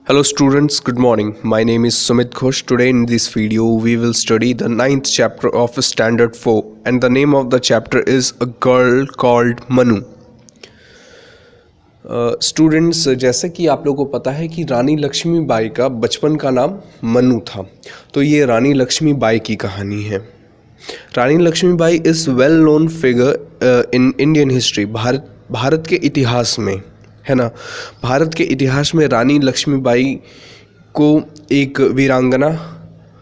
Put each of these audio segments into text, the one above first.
Hello students, good morning. My name is Sumit Ghosh. Today in this video we will study the ninth chapter of Standard 4 and the name of the chapter is A Girl Called Manu. Students जैसे कि आप लोगों को पता है कि रानी लक्ष्मीबाई का बचपन का नाम मनु था, तो ये रानी लक्ष्मीबाई की कहानी है। Rani Lakshmibai is well known figure in Indian history. Bharat के इतिहास में, है ना, भारत के इतिहास में रानी लक्ष्मीबाई को एक वीरांगना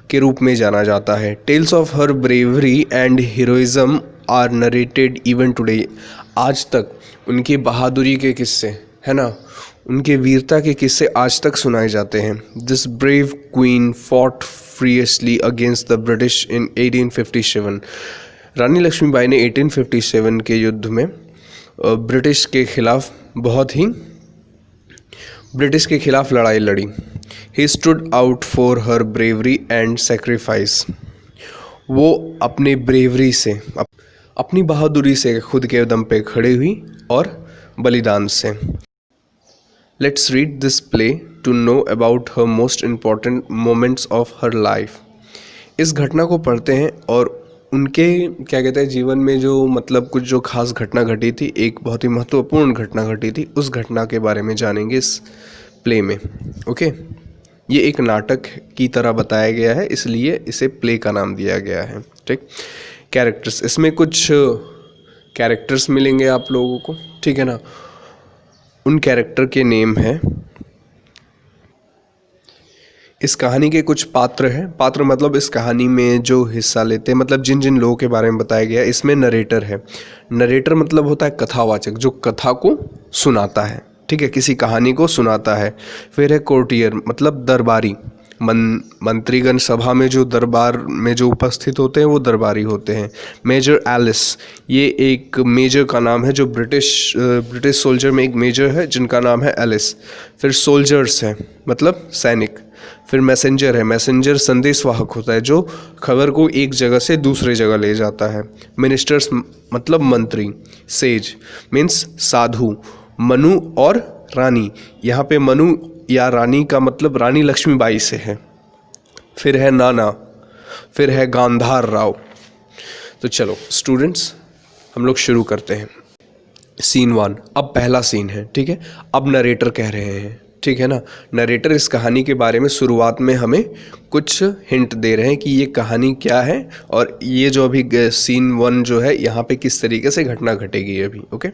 के रूप में जाना जाता है। Tales of her bravery and heroism are narrated even today. आज तक उनकी बहादुरी के किस्से, है ना, उनके वीरता के किस्से आज तक सुनाए जाते हैं। This brave queen fought fiercely against the British in 1857। Rani Lakshmibai ने 1857 के युद्ध में ब्रिटिश के खिलाफ लड़ाई लड़ी। He stood out for her bravery and sacrifice. वो अपने ब्रेवरी से, अपनी बहादुरी से खुद के दम पे खड़ी हुई और बलिदान से। Let's read this play to know about her most important moments of her life. इस घटना को पढ़ते हैं और उनके क्या कहते हैं जीवन में जो कुछ जो खास घटना घटी थी, एक बहुत ही महत्वपूर्ण घटना घटी थी, उस घटना के बारे में जानेंगे इस प्ले में। ओके, ये एक नाटक की तरह बताया गया है, इसलिए इसे प्ले का नाम दिया गया है। ठीक, कैरेक्टर्स, इसमें कुछ कैरेक्टर्स मिलेंगे आप लोगों को, ठीक है ना। उन कैरेक्टर के नेम हैं, इस कहानी के कुछ पात्र हैं। पात्र मतलब इस कहानी में जो हिस्सा लेते हैं, जिन जिन लोगों के बारे में बताया गया है। इसमें नरेटर है। नरेटर मतलब होता है कथावाचक, जो कथा को सुनाता है, ठीक है, किसी कहानी को सुनाता है। फिर है कोर्टियर मतलब दरबारी, मंत्रीगण सभा में जो दरबार में जो उपस्थित होते हैं वो दरबारी होते हैं। मेजर एलिस, ये एक मेजर का नाम है, जो ब्रिटिश सोल्जर में एक मेजर है जिनका नाम है एलिस। फिर सोल्जर्स है मतलब सैनिक। फिर मैसेंजर है, मैसेंजर संदेशवाहक होता है जो खबर को एक जगह से दूसरे जगह ले जाता है। मिनिस्टर्स मतलब मंत्री। सेज मीन्स साधु। मनु और रानी, यहाँ पे मनु या रानी का मतलब रानी लक्ष्मीबाई से है। फिर है नाना, फिर है गांधार राव। तो चलो स्टूडेंट्स, हम लोग शुरू करते हैं। सीन 1, अब पहला सीन है, ठीक है। अब नरेटर कह रहे हैं, ठीक है ना। नरेटर इस कहानी के बारे में शुरुआत में हमें कुछ हिंट दे रहे हैं कि ये कहानी क्या है और ये जो अभी सीन 1 जो है यहाँ पे किस तरीके से घटना घटेगी अभी। Okay,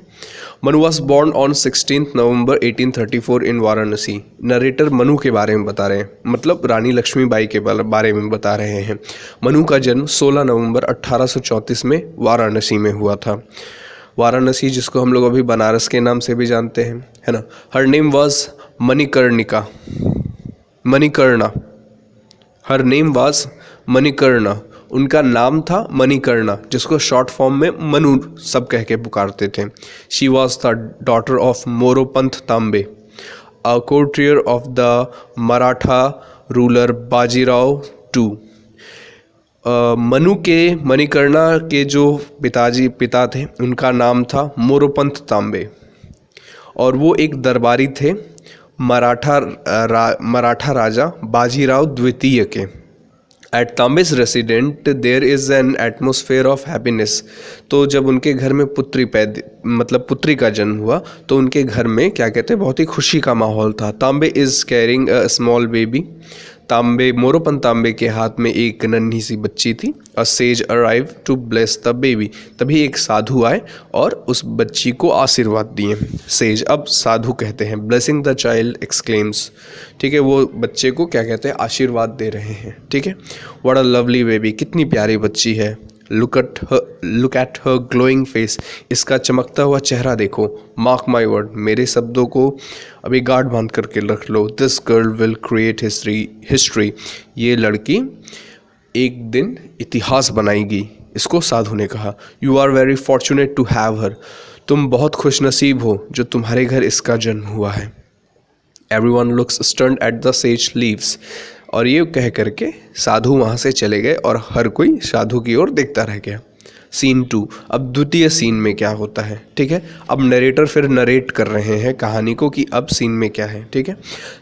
Manu was born on 16 November 1834 in Varanasi. Narrator Manu के बारे में बता रहे हैं, मतलब रानी लक्ष्मीबाई के बारे में बता रहे हैं। मनु का जन्म 16 नवंबर 1834 में वाराणसी में हुआ था। वाराणसी जिसको हम लोग अभी बनारस के नाम से भी जानते हैं, है ना। Her name was Manikarna. Her name was Manikarna, उनका नाम था मणिकर्णा, जिसको शॉर्ट फॉर्म में मनु सब कह के पुकारते थे। She was the daughter of Moropant Tambe, a courtier of the Maratha ruler Bajirao two. Manikarna के जो पिता थे उनका नाम था मोरोपंत तांबे और वो एक दरबारी थे मराठा राजा बाजीराव द्वितीय के। At Tambe's residence there is an atmosphere of happiness. तो जब उनके घर में पुत्री का जन्म हुआ तो उनके घर में क्या कहते हैं, बहुत ही खुशी का माहौल था। Tambe is carrying a small baby. Moropant Tambe के हाथ में एक नन्ही सी बच्ची थी। A sage arrive to bless the baby. तभी एक साधु आए और उस बच्ची को आशीर्वाद दिए। सेज अब साधु कहते हैं। ब्लेसिंग द चाइल्ड एक्सक्लेम्स, ठीक है, वो बच्चे को क्या कहते हैं, आशीर्वाद दे रहे हैं, ठीक है। व्हाट अ लवली बेबी, कितनी प्यारी बच्ची है। Look at her glowing face, इसका चमकता हुआ चेहरा देखो। मार्क माई वर्ड, मेरे शब्दों को अभी गार्ड बांध करके रख लो। This girl will create history, ये लड़की एक दिन इतिहास बनाएगी, इसको साधु ने कहा। You are very fortunate to have her, तुम बहुत खुशनसीब हो जो तुम्हारे घर इसका जन्म हुआ है। Everyone looks stunned at the sage leaves, और ये कह करके साधु वहाँ से चले गए और हर कोई साधु की ओर देखता रह गया। सीन 2। अब द्वितीय सीन में क्या होता है, ठीक है। अब नरेटर फिर नरेट कर रहे हैं कहानी को कि अब सीन में क्या है, ठीक है।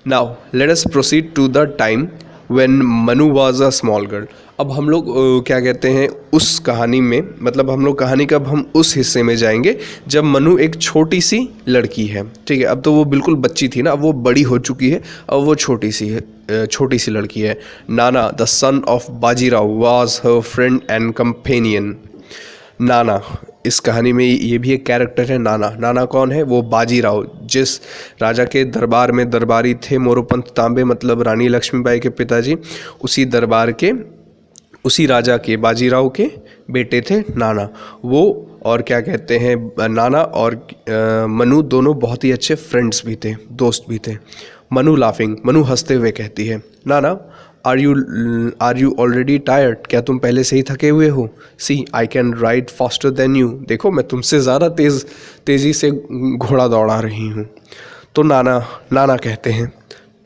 Now let us proceed to the time when Manu was a small girl. अब हम लोग क्या कहते हैं उस कहानी में, मतलब हम लोग कहानी का अब हम उस हिस्से में जाएंगे जब मनु एक छोटी सी लड़की है, ठीक है। अब तो वो बिल्कुल बच्ची थी ना, अब वो बड़ी हो चुकी है, अब वो छोटी सी लड़की है। नाना the son of Bajirao was her friend and companion. नाना, इस कहानी में ये भी एक कैरेक्टर है नाना। नाना कौन है? वो बाजीराव, जिस राजा के दरबार में दरबारी थे मोरोपंत तांबे, मतलब रानी लक्ष्मीबाई के पिताजी, उसी दरबार के, उसी राजा के, बाजीराव के बेटे थे नाना वो। और क्या कहते हैं, नाना और मनु दोनों बहुत ही अच्छे फ्रेंड्स भी थे, दोस्त भी थे। मनु लाफिंग, मनु हंसते हुए कहती है, नाना आर यू ऑलरेडी टायर्ड? क्या तुम पहले से ही थके हुए हो? See I can ride faster than you. देखो मैं तुमसे ज़्यादा तेज़ी से घोड़ा दौड़ा रही हूँ। तो नाना कहते हैं,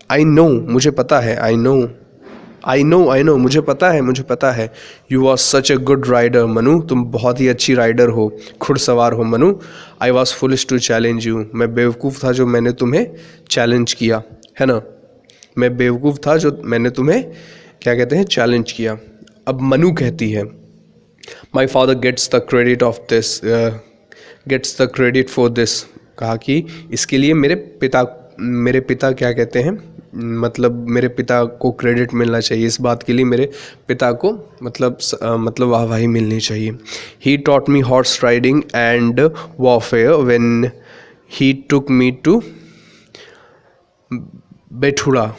आई नो, मुझे पता है, आई नो, मुझे पता है। You are such a good rider Manu, तुम बहुत ही अच्छी राइडर हो, घुड़सवार हो Manu. I was foolish to challenge you, मैं बेवकूफ़ था जो मैंने तुम्हें चैलेंज किया, है ना। मैं बेवकूफ़ था जो मैंने तुम्हें क्या कहते हैं चैलेंज किया। अब मनु कहती है, my father gets the credit for this. कहा कि इसके लिए मेरे पिता क्या कहते हैं, मतलब मेरे पिता को क्रेडिट मिलना चाहिए, इस बात के लिए मेरे पिता को मतलब वाहवाही मिलनी चाहिए। He taught me horse riding and warfare when he took me to Bithoor,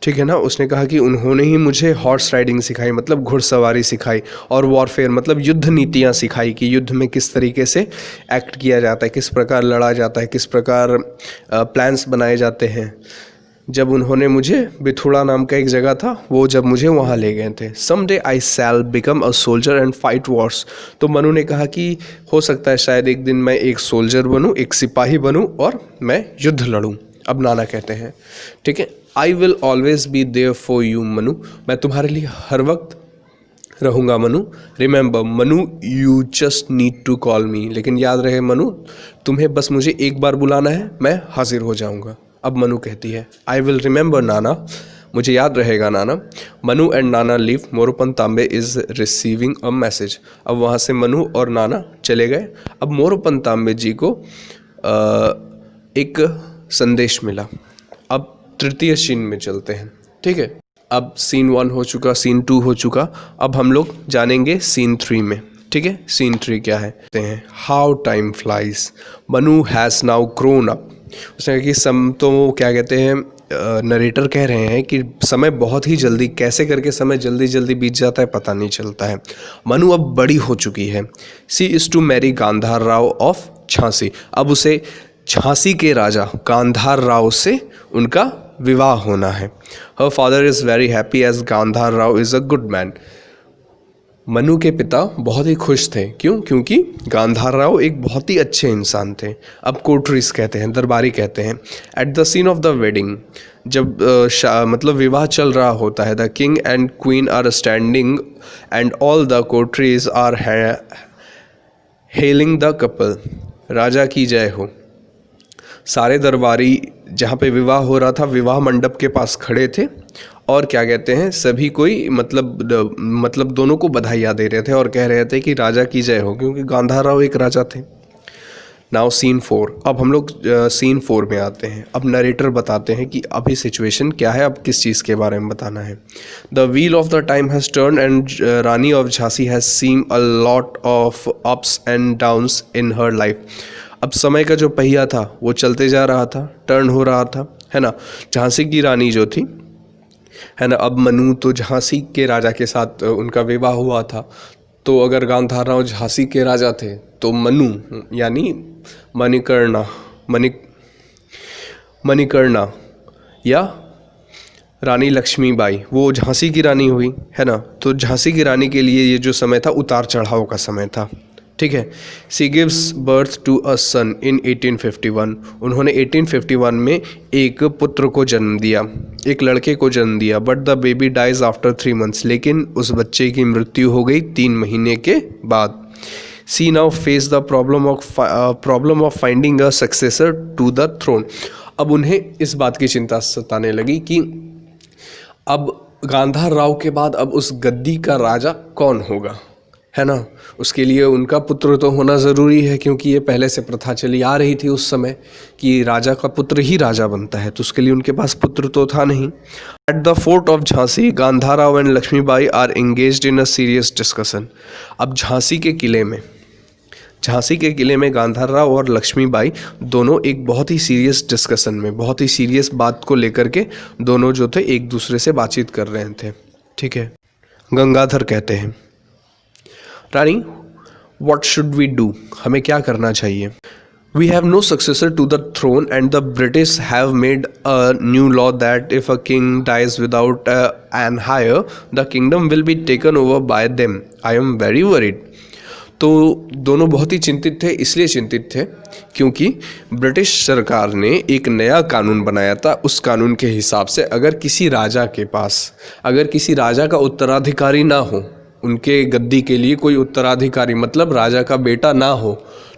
ठीक है ना। उसने कहा कि उन्होंने ही मुझे हॉर्स राइडिंग सिखाई, मतलब घुड़सवारी सिखाई, और वॉरफेयर मतलब युद्ध नीतियाँ सिखाई कि युद्ध में किस तरीके से एक्ट किया जाता है, किस प्रकार लड़ा जाता है, किस प्रकार प्लान्स बनाए जाते हैं। जब उन्होंने मुझे बिथुड़ा नाम का एक जगह था, वो जब मुझे वहाँ ले गए थे। Some day I shall become a soldier and fight wars. तो मनु ने कहा कि हो सकता है शायद एक दिन मैं एक सोल्जर बनूँ, एक सिपाही बनूँ और मैं युद्ध लड़ूँ। अब नाना कहते हैं, ठीक है, I will always be there for you Manu, मैं तुम्हारे लिए हर वक्त रहूँगा Manu. Remember Manu, you just need to call me, लेकिन याद रहे मनु, तुम्हें बस मुझे एक बार बुलाना है, मैं हाजिर हो जाऊँगा। अब मनु कहती है, आई विल रिमेंबर नाना, मुझे याद रहेगा नाना। Manu and Nana leave, Moropant Tambe is receiving a message. अब वहाँ से मनु और नाना चले गए। अब मोरोपंत तांबे जी को एक संदेश मिला। अब तृतीय सीन में चलते हैं, ठीक है। अब सीन 1 हो चुका, सीन 2 हो चुका, अब हम लोग जानेंगे सीन 3 में, ठीक है। सीन 3 क्या है? How time flies, Manu has now grown up. उसने कहा कि तो क्या कहते हैं, नरेटर कह रहे हैं कि समय बहुत ही जल्दी, कैसे करके समय जल्दी जल्दी बीत जाता है पता नहीं चलता है। मनु अब बड़ी हो चुकी है। She is to marry Gangadhar Rao of Jhansi. अब उसे झांसी के राजा गांधार राव से उनका विवाह होना है। Her father is very happy as Gandhar Rao is a good man. Manu के पिता बहुत ही खुश थे, क्यों? क्योंकि गांधार राव एक बहुत ही अच्छे इंसान थे। अब कोर्टरीज कहते हैं, दरबारी कहते हैं। At the scene of the wedding, जब मतलब विवाह चल रहा होता है, the king and queen are standing and all the courtiers are hailing the couple. राजा की जय हो। सारे दरबारी जहाँ पे विवाह हो रहा था, विवाह मंडप के पास खड़े थे और क्या कहते हैं, सभी कोई मतलब दोनों को बधाइयाँ दे रहे थे और कह रहे थे कि राजा की जय हो, क्योंकि गांधार राव एक राजा थे। Now scene 4। अब हम लोग सीन 4 में आते हैं। अब नरेटर बताते हैं कि अभी सिचुएशन क्या है, अब किस चीज़ के बारे में बताना है। The wheel of the time has turn and Rani of Jhansi has seen a lot of ups and downs in her life. अब समय का जो पहिया था वो चलते जा रहा था, टर्न हो रहा था, है ना। झांसी की रानी जो थी, है ना, अब मनु तो झांसी के राजा के साथ उनका विवाह हुआ था। तो अगर गांधार राव झांसी के राजा थे तो मनु यानी मणिकर्णा या रानी लक्ष्मीबाई वो झांसी की रानी हुई, है ना। तो झांसी की रानी के लिए ये जो समय था उतार चढ़ाव का समय था, ठीक है। सी गिव्स बर्थ टू अ सन इन 1851। उन्होंने 1851 में एक पुत्र को जन्म दिया, एक लड़के को जन्म दिया। But the baby dies after 3 months। लेकिन उस बच्चे की मृत्यु हो गई 3 महीने के बाद। She now face the problem of finding a successor to the throne. अब उन्हें इस बात की चिंता सताने लगी कि अब गांधार राव के बाद अब उस गद्दी का राजा कौन होगा, है ना। उसके लिए उनका पुत्र तो होना ज़रूरी है, क्योंकि ये पहले से प्रथा चली आ रही थी उस समय कि राजा का पुत्र ही राजा बनता है, तो उसके लिए उनके पास पुत्र तो था नहीं। At the fort of Jhansi Gandhar Rao and Lakshmibai are engaged in a serious discussion. अब झांसी के किले में गांधार राव और लक्ष्मीबाई दोनों एक बहुत ही सीरियस डिस्कशन में, बहुत ही सीरियस बात को लेकर के दोनों जो थे एक दूसरे से बातचीत कर रहे थे। ठीक है। गंगाधर कहते हैं, Rani what should we do, हमें क्या करना चाहिए। We have no successor to the throne and the British have made a new law that if a king dies without an heir the kingdom will be taken over by them. I am very worried. तो दोनों बहुत ही चिंतित थे, इसलिए चिंतित थे क्योंकि British सरकार ने एक नया कानून बनाया था। उस कानून के हिसाब से अगर किसी राजा के पास, अगर किसी राजा का उत्तराधिकारी ना हो, उनके गद्दी के लिए कोई उत्तराधिकारी मतलब राजा का बेटा ना हो,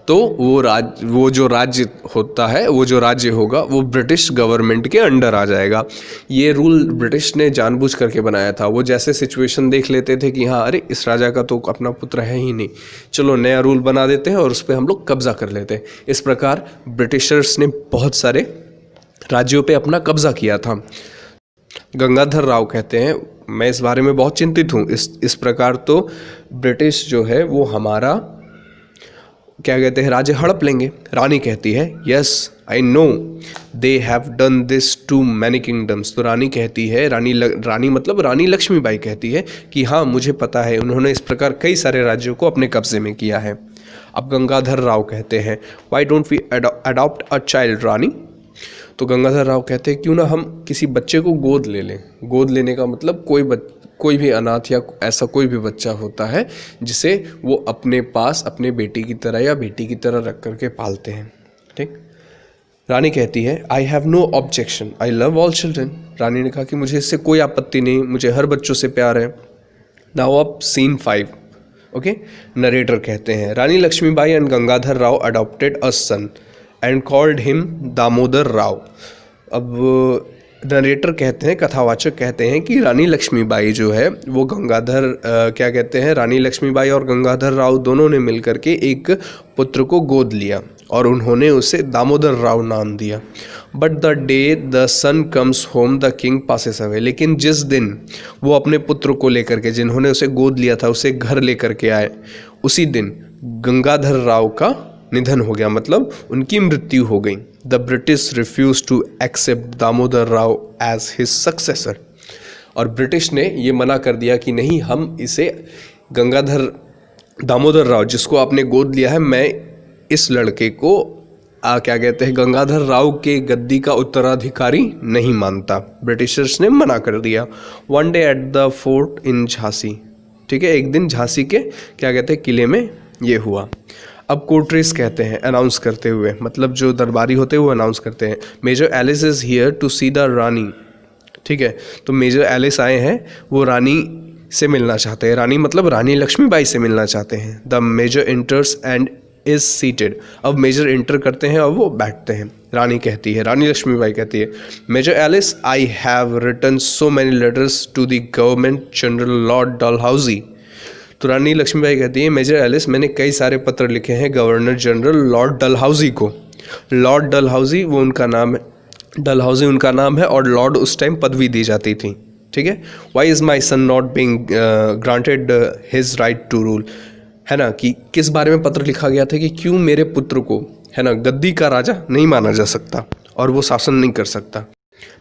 तो वो जो राज्य होता है, वो जो राज्य होगा वो ब्रिटिश गवर्नमेंट के अंडर आ जाएगा। ये रूल ब्रिटिश ने जानबूझ करके बनाया था। वो जैसे सिचुएशन देख लेते थे कि हाँ अरे इस राजा का तो अपना पुत्र है ही नहीं, चलो नया रूल बना देते हैं और उस पर हम लोग कब्जा कर लेते हैं। इस प्रकार ब्रिटिशर्स ने बहुत सारे राज्यों पे अपना कब्जा किया था। गंगाधर राव कहते हैं, मैं इस बारे में बहुत चिंतित हूँ। इस प्रकार तो ब्रिटिश जो है वो हमारा क्या कहते हैं राज्य हड़प लेंगे। रानी कहती है, yes I know they have done this to many kingdoms. तो रानी कहती है, रानी मतलब रानी लक्ष्मीबाई कहती है कि हाँ मुझे पता है, उन्होंने इस प्रकार कई सारे राज्यों को अपने कब्जे में किया है। अब गंगाधर राव कहते हैं, why don't we adopt a child Rani. तो गंगाधर राव कहते हैं क्यों ना हम किसी बच्चे को गोद ले लें। गोद लेने का मतलब कोई भी अनाथ या ऐसा कोई भी बच्चा होता है जिसे वो अपने पास अपने बेटी की तरह या बेटी की तरह रख करके पालते हैं। ठीक। रानी कहती है, I have no objection, I love all children. Rani ने कहा कि मुझे इससे कोई आपत्ति नहीं, मुझे हर बच्चों से प्यार है। Now up scene 5। Okay. Narrator कहते हैं, Rani Lakshmibai and Gangadhar Rao adopted a son and called him Damodar Rao. अब नरेटर कहते हैं, कथावाचक कहते हैं कि रानी लक्ष्मीबाई जो है वो क्या कहते हैं, रानी लक्ष्मीबाई और गंगाधर राव दोनों ने मिलकर के एक पुत्र को गोद लिया और उन्होंने उसे दामोदर राव नाम दिया। But the day the son comes home the king passes away. लेकिन जिस दिन वो अपने पुत्र को लेकर के, जिन्होंने उसे गोद लिया था, उसे घर लेकर के आए, उसी दिन गंगाधर राव का निधन हो गया, मतलब उनकी मृत्यु हो गई। The British refuse to accept Damodar Rao as his successor. और ब्रिटिश ने ये मना कर दिया कि नहीं, हम इसे दामोदर राव जिसको आपने गोद लिया है, मैं इस लड़के को क्या कहते हैं गंगाधर राव के गद्दी का उत्तराधिकारी नहीं मानता। ब्रिटिशर्स ने मना कर दिया। One day at the fort in Jhansi. ठीक है, एक दिन झांसी के क्या कहते हैं किले में ये हुआ। अब कोर्ट्रेस कहते हैं अनाउंस करते हुए, मतलब जो दरबारी होते हैं वो अनाउंस करते हैं, major Ellis is here to see the Rani. ठीक है, तो मेजर एलिस आए हैं, वो रानी से मिलना चाहते हैं। रानी मतलब रानी लक्ष्मीबाई से मिलना चाहते हैं। The major enters and is seated. अब मेजर इंटर करते हैं और वो बैठते हैं। रानी कहती है, रानी लक्ष्मीबाई कहती है, Major Ellis I have written so many letters to the Governor General Lord Dalhousie. तो रानी लक्ष्मीबाई कहती है, मेजर एलिस मैंने कई सारे पत्र लिखे हैं गवर्नर जनरल लॉर्ड डलहाउजी को। लॉर्ड डलहाउजी वो उनका नाम है, डलहाउजी उनका नाम है और लॉर्ड उस टाइम पदवी दी जाती थी। ठीक है, why is my son not being granted his right to rule, है ना, कि किस बारे में पत्र लिखा गया था कि क्यों मेरे पुत्र को, है ना, गद्दी का राजा नहीं माना जा सकता और वो शासन नहीं कर सकता।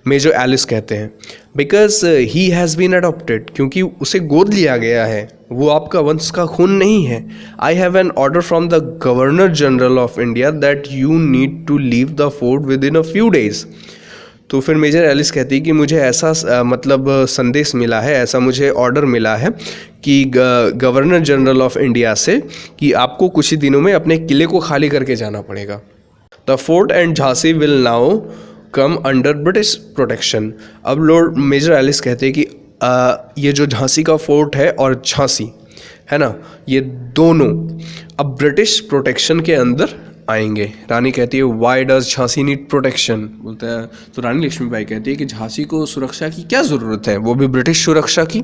मेजर एलिस कहते हैं, because he has been adopted, क्योंकि उसे गोद लिया गया है, वो आपका वंश का खून नहीं है। I have an order from the Governor General of India that you need to leave the fort within a few फ्यू डेज। तो फिर मेजर एलिस कहती है कि मुझे ऐसा मतलब संदेश मिला है, ऐसा मुझे ऑर्डर मिला है कि गवर्नर जनरल ऑफ इंडिया से कि आपको कुछ ही दिनों में अपने किले को खाली करके जाना पड़ेगा। The fort and Jhansi will now come under British protection. अब लॉर्ड मेजर एलिस कहते हैं कि ये जो झांसी का फोर्ट है और झांसी, है ना, ये दोनों अब ब्रिटिश प्रोटेक्शन के अंदर आएंगे। रानी कहती है why does Jhansi need protection, बोलता है तो रानी लक्ष्मीबाई कहती है कि झांसी को सुरक्षा की क्या ज़रूरत है, वो भी ब्रिटिश सुरक्षा की।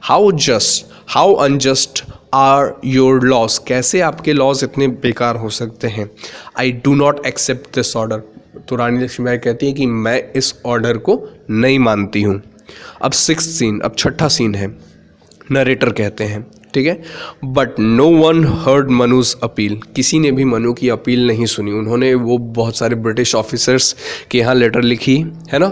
How just how unjust are your laws, कैसे आपके लॉज इतने बेकार हो सकते हैं। I do not accept this order, तो रानी लक्ष्मीबाई कहती है कि मैं इस ऑर्डर को नहीं मानती हूँ। अब 6th सीन, अब 6ठा सीन है। नरेटर कहते हैं, ठीक है, but no one heard Manu's appeal, किसी ने भी मनु की अपील नहीं सुनी। उन्होंने वो बहुत सारे ब्रिटिश ऑफिसर्स के यहाँ लेटर लिखी है ना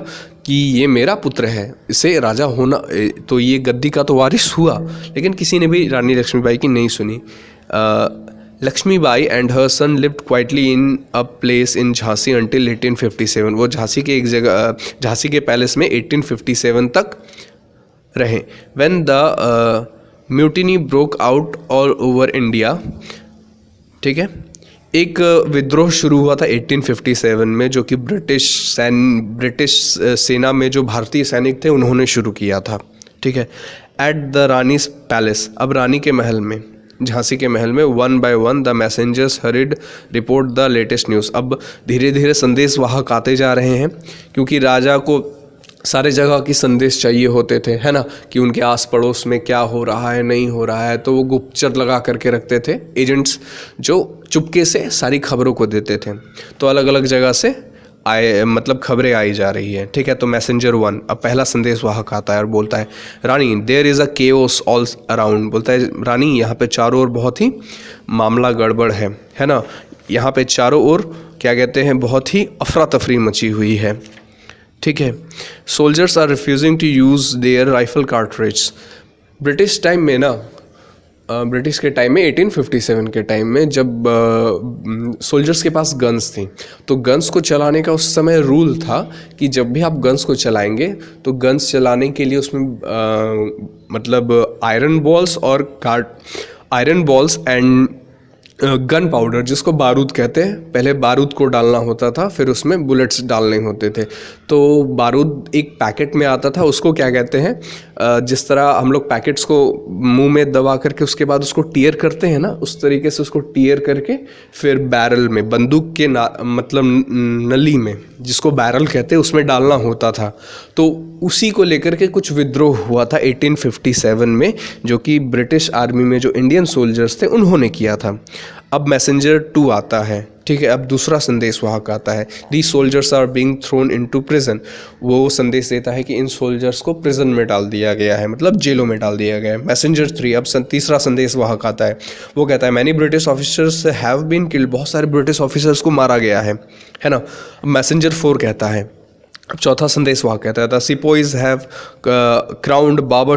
कि ये मेरा पुत्र है, इसे राजा होना, तो ये गद्दी का तो वारिस हुआ, लेकिन किसी ने भी रानी लक्ष्मीबाई की नहीं सुनी। Lakshmibai and her son lived quietly in a place in Jhansi until 1857, वो झांसी के एक जगह, झांसी के पैलेस में 1857 तक रहे। When the mutiny broke out all over India, ठीक है, एक विद्रोह शुरू हुआ था 1857 में, जो कि ब्रिटिश सेना में जो भारतीय सैनिक थे उन्होंने शुरू किया था, ठीक है। एट द रानीस पैलेस, अब रानी के महल में, झांसी के महल में, 1 by 1 the messengers horrid report the latest news, अब धीरे धीरे संदेश वाहक आते जा रहे हैं, क्योंकि राजा को सारे जगह की संदेश चाहिए होते थे, है ना, कि उनके आस पड़ोस में क्या हो रहा है नहीं हो रहा है, तो वो गुप्तचर लगा करके रखते थे, एजेंट्स जो चुपके से सारी खबरों को देते थे। तो अलग अलग जगह से आए, मतलब खबरें आई जा रही है, ठीक है। तो मैसेंजर 1, अब पहला संदेश वाहक आता है और बोलता है Rani there is a chaos all around, बोलता है रानी यहाँ पे चारों ओर बहुत ही मामला गड़बड़ है ना, यहाँ पे चारों ओर क्या कहते हैं, बहुत ही अफरा तफरी मची हुई है, ठीक है। Soldiers are refusing to use their rifle cartridge, British time में ना, ब्रिटिश के टाइम में 1857 के टाइम में जब सोल्जर्स के पास गन्स थी, तो गन्स को चलाने का उस समय रूल था कि जब भी आप गन्स को चलाएंगे तो गन्स चलाने के लिए उसमें मतलब iron balls and gun powder, जिसको बारूद कहते हैं, पहले बारूद को डालना होता था, फिर उसमें बुलेट्स डालने होते थे। तो बारूद एक पैकेट में आता था, उसको क्या कहते हैं, जिस तरह हम लोग पैकेट्स को मुंह में दबा करके उसके बाद उसको टीयर करते हैं ना, उस तरीके से उसको टीयर करके फिर बैरल में, बंदूक के मतलब नली में, जिसको बैरल कहते हैं, उसमें डालना होता था। तो उसी को लेकर के कुछ विद्रोह हुआ था 1857 में, जो कि ब्रिटिश आर्मी में जो इंडियन सोल्जर्स थे उन्होंने किया था। अब मैसेंजर 2 आता है, ठीक है, अब दूसरा संदेश वाहक आता है, the soldiers are being thrown into prison, वो संदेश देता है कि इन सोल्जर्स को प्रिजन में डाल दिया गया है, मतलब जेलों में डाल दिया गया है। मैसेंजर 3, अब तीसरा संदेश वाहक आता है, वो कहता है many British officers have been killed, बहुत सारे ब्रिटिश ऑफिसर्स को मारा गया है ना। मैसेंजर 4 कहता है, चौथा संदेश वाहक कहता है the sepoys have crowned Babar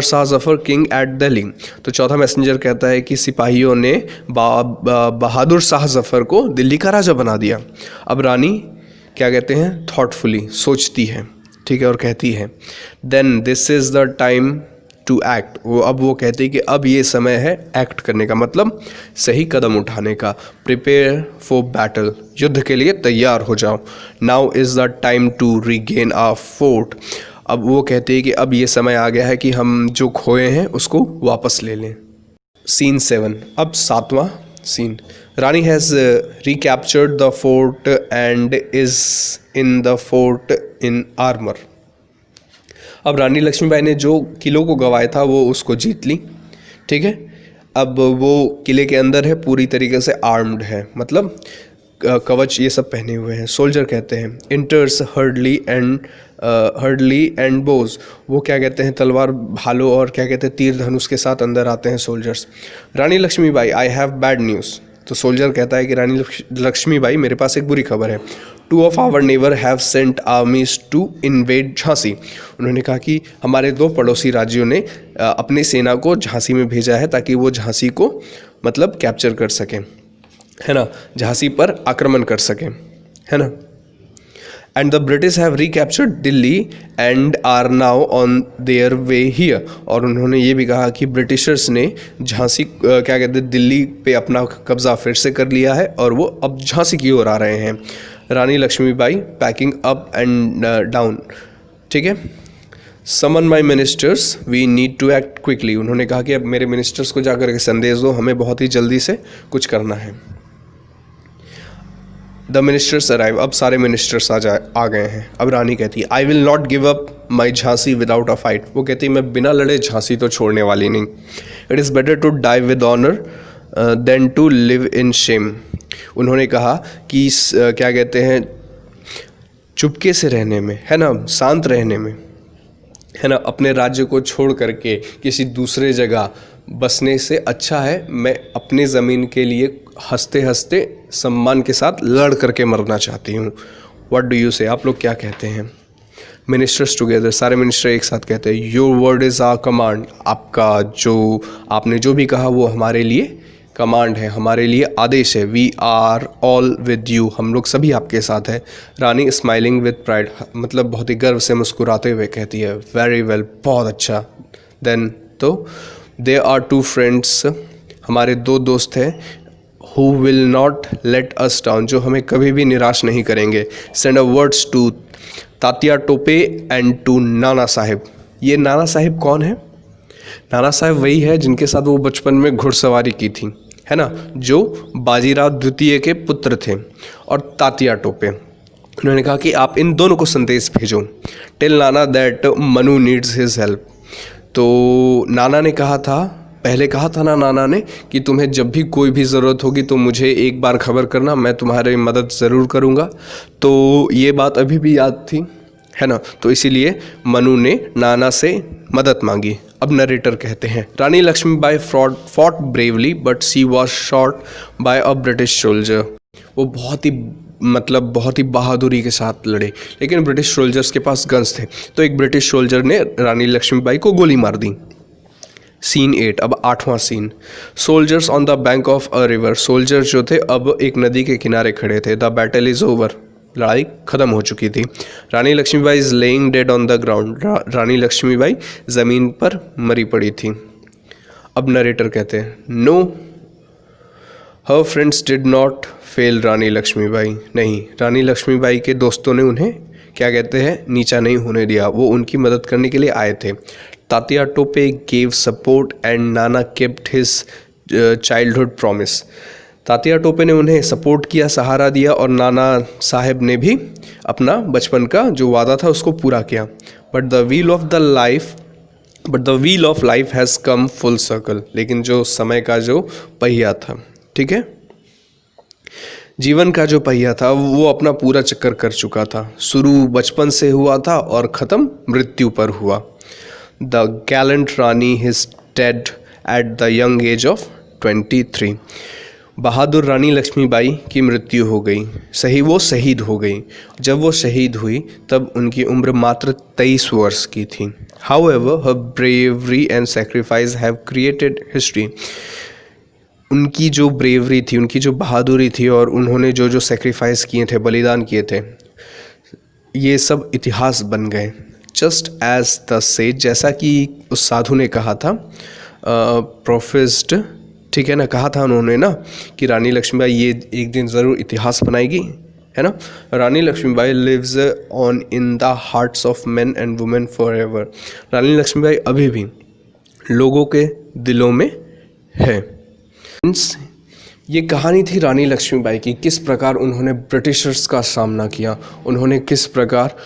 Shah Zafar king at Delhi, तो चौथा मैसेंजर कहता है कि सिपाहियों ने बहादुर शाह जफ़र को दिल्ली का राजा बना दिया। अब रानी क्या कहते हैं, थॉटफुली सोचती है, ठीक है, और कहती है then this is the time to act, वो कहती है कि अब ये समय है एक्ट करने का, मतलब सही कदम उठाने का। प्रिपेयर फॉर बैटल, युद्ध के लिए तैयार हो जाओ। Now is the time to regain our fort, अब वो कहते हैं कि अब ये समय आ गया है कि हम जो खोए हैं उसको वापस ले लें। सीन 7, अब 7वां scene, Rani has recaptured the fort and is in the fort in armour, अब रानी लक्ष्मीबाई ने जो किलों को गंवाया था वो उसको जीत ली, ठीक है। अब वो किले के अंदर है, पूरी तरीके से आर्म्ड है, मतलब कवच ये सब पहने हुए हैं। सोल्जर कहते हैं इंटर्स हर्डली एंड बोज, वो क्या कहते हैं, तलवार भालों और क्या कहते हैं तीर धनुष के साथ अंदर आते हैं soldiers. Rani Lakshmibai I have bad news, तो सोल्जर कहता है कि रानी लक्ष्मीबाई मेरे पास एक बुरी खबर है। 2 of our neighbor have sent armies to invade Jhansi, उन्होंने कहा कि हमारे 2 पड़ोसी राज्यों ने अपनी सेना को झांसी में भेजा है ताकि वो झांसी को मतलब कैप्चर कर सकें, है ना, झांसी पर आक्रमण कर सकें, है ना। And the British have recaptured Delhi and are now on their way here, और उन्होंने ये भी कहा कि ब्रिटिशर्स ने झांसी क्या कहते हैं दिल्ली पे अपना कब्जा फिर से कर लिया है और वो अब झांसी की ओर आ रहे हैं। Rani Lakshmibai pacing up and down, ठीक है। Summon my ministers, we need to act quickly. उन्होंने कहा कि अब मेरे मिनिस्टर्स को जाकर के संदेश दो, हमें बहुत ही जल्दी से कुछ करना है। द मिनिस्टर्स अराइव, अब सारे मिनिस्टर्स आ गए हैं। अब रानी कहती है I will not give up my Jhansi without a fight. वो कहती है मैं बिना लड़े झांसी तो छोड़ने वाली नहीं। It is better to die with honour than to live in shame. उन्होंने कहा कि क्या कहते हैं, चुपके से रहने में, है ना, शांत रहने में, है ना, अपने राज्य को छोड़ करके किसी दूसरे जगह बसने से अच्छा है मैं अपने ज़मीन के लिए हंसते हंसते सम्मान के साथ लड़ करके मरना चाहती हूँ। व्हाट डू यू से, आप लोग क्या कहते हैं? मिनिस्टर्स टुगेदर, सारे मिनिस्टर एक साथ कहते हैं your word is our command. आपने जो भी कहा वो हमारे लिए कमांड है, हमारे लिए आदेश है। We are all with you, हम लोग सभी आपके साथ हैं। रानी स्माइलिंग विद प्राइड, मतलब बहुत ही गर्व से मुस्कुराते हुए कहती है वेरी वेल, बहुत अच्छा। देन तो दे आर टू फ्रेंड्स, हमारे दो दोस्त हैं, who will not let us down, जो हमें कभी भी निराश नहीं करेंगे। Send a words to Tatya Tope and to Nana Sahib. ये नाना साहिब कौन है? नाना साहब वही है जिनके साथ वो बचपन में घुड़सवारी की थी, है ना, जो बाजीराव द्वितीय के पुत्र थे। और तात्या टोपे, उन्होंने कहा कि आप इन दोनों को संदेश भेजो। Tell Nana that Manu needs his help. तो नाना ने कहा था, पहले कहा था ना नाना ने कि तुम्हें जब भी कोई भी ज़रूरत होगी तो मुझे एक बार खबर करना, मैं तुम्हारी मदद ज़रूर करूँगा। तो ये बात अभी भी याद थी, है ना, तो इसीलिए मनु ने नाना से मदद मांगी। अब नरेटर कहते हैं Rani Lakshmibai fought bravely but she was shot by a British soldier. वो बहुत ही बहादुरी के साथ लड़े, लेकिन ब्रिटिश सोल्जर्स के पास गन्स थे, तो एक ब्रिटिश सोल्जर ने रानी लक्ष्मीबाई को गोली मार दी। सीन 8, अब 8वां scene. Soldiers on the bank of a river, soldier जो थे अब एक नदी के किनारे खड़े थे। द बैटल इज़ ओवर, लड़ाई खत्म हो चुकी थी। Rani Lakshmibai is lying dead on the ground, Rani Lakshmibai ज़मीन पर मरी पड़ी थी। अब नरेटर कहते हैं no her friends did not fail Rani Lakshmibai. नहीं, रानी लक्ष्मीबाई के दोस्तों ने उन्हें क्या कहते हैं नीचा नहीं होने दिया, वो उनकी मदद करने के लिए आए थे। Tatya Tope gave support and Nana kept his childhood promise. Tatya Tope ने उन्हें सपोर्ट किया, सहारा दिया, और नाना साहब ने भी अपना बचपन का जो वादा था उसको पूरा किया। But the wheel of life has come full circle, लेकिन जो समय का जो पहिया था, ठीक है, जीवन का जो पहिया था वो अपना पूरा चक्कर कर चुका था। शुरू बचपन से हुआ था और ख़त्म मृत्यु पर हुआ। The Gallant Rani his dead at the young age of 23। बहादुर रानी लक्ष्मीबाई की मृत्यु हो गई, वो शहीद हो गई। जब वो शहीद हुई तब उनकी उम्र मात्र 23 वर्ष की थी। However her bravery and sacrifice have created history. उनकी जो ब्रेवरी थी, उनकी जो बहादुरी थी, और उन्होंने जो जो सेक्रीफाइस किए थे, बलिदान किए थे, ये सब इतिहास बन गए। जस्ट एज द सेज, जैसा कि उस साधु ने कहा था, प्रोफेस्ड, ठीक है ना, कहा था उन्होंने ना कि रानी लक्ष्मीबाई ये एक दिन ज़रूर इतिहास बनाएगी, है ना। Rani Lakshmibai lives on in the hearts of men and women forever. Rani Lakshmibai अभी भी लोगों के दिलों में है। ये कहानी थी रानी लक्ष्मीबाई की, किस प्रकार उन्होंने ब्रिटिशर्स का सामना किया, उन्होंने किस प्रकार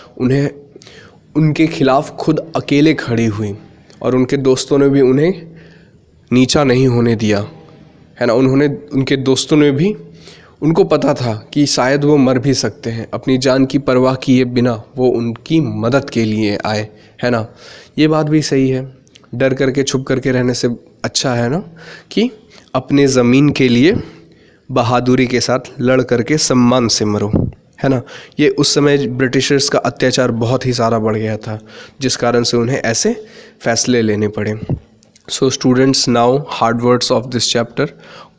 उनके खिलाफ खुद अकेले खड़ी हुई, और उनके दोस्तों ने भी उन्हें नीचा नहीं होने दिया, है ना। उनके दोस्तों ने भी, उनको पता था कि शायद वो मर भी सकते हैं, अपनी जान की परवाह किए बिना वो उनकी मदद के लिए आए, है ना। ये बात भी सही है, डर करके छुप करके रहने से अच्छा है ना कि अपने ज़मीन के लिए बहादुरी के साथ लड़ करके सम्मान से मरो, है ना। ये उस समय ब्रिटिशर्स का अत्याचार बहुत ही ज़्यादा बढ़ गया था, जिस कारण से उन्हें ऐसे फैसले लेने पड़े। So students, now hard words of this chapter.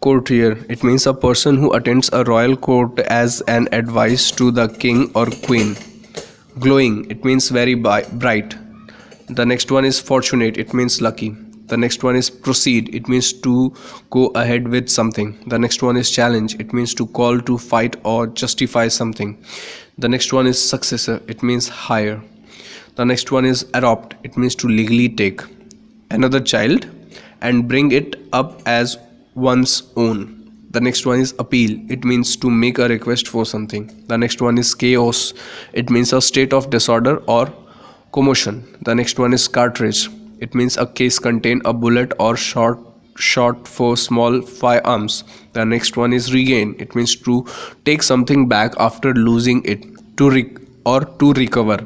Courtier, it means a person who attends a royal court as an advice to the king or queen. Glowing, it means very bright. The next one is fortunate, it means lucky. The next one is proceed, it means to go ahead with something. The next one is challenge, it means to call to fight or justify something. The next one is successor, it means higher. The next one is adopt. It means to legally take another child and bring it up as one's own. The next one is appeal. It means to make a request for something. The next one is chaos. It means a state of disorder or commotion. The next one is cartridge. It means a case contain a bullet or shot for small firearms. The next one is regain. It means to take something back after losing it, to recover.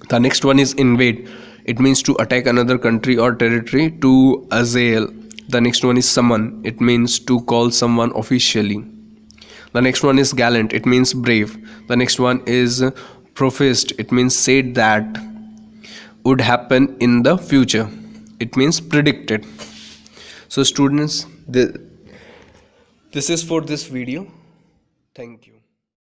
The next one is invade. It means to attack another country or territory, to assail. The next one is summon. It means to call someone officially. The next one is gallant. It means brave. The next one is professed. It means said that would happen in the future. It means predicted. So students, this is for this video. Thank you.